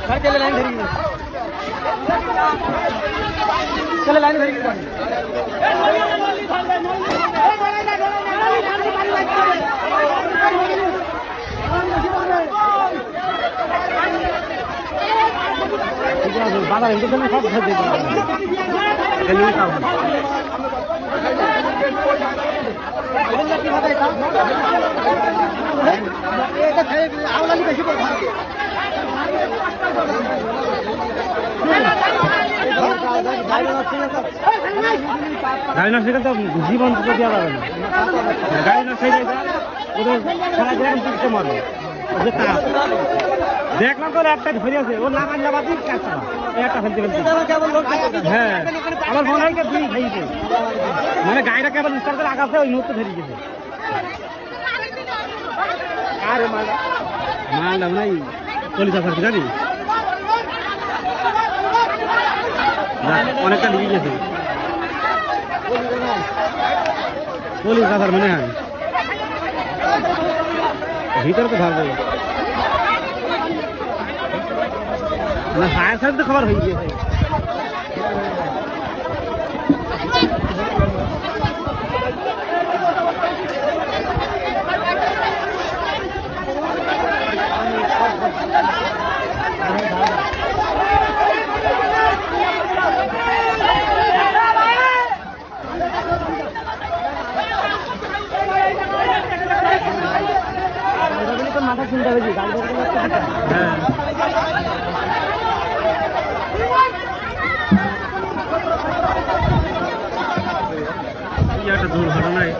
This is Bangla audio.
चले लाइन धरी बाजार इनके सब গাড়ি না সেখানে তো জীবন তো দেওয়া যাবে না গাড়ি না সেই ওদের সারা জায়গায় কিছু মারবে দেখলাম তো একটা ধরে আছে ও লাগান যাবাদি একটা ফেলতে ফেলতে হ্যাঁ আমার মনে হয় দুই খাইছে মানে গাড়িটা কেবল স্টার করে আগাছে ওই মুহূর্তে ধরে গেছে আরে মাল নাই চল্লিশ হাজার জানি অনেকটা লিখে গেছে 40,000 মনে হয় ভিতরে তো ভালো না ফায়ার সার্ভিস তো খবর হয়ে গিয়েছে মাথা চিন্তা হয়েছি গাড়ি একটা দুর্ঘটনায়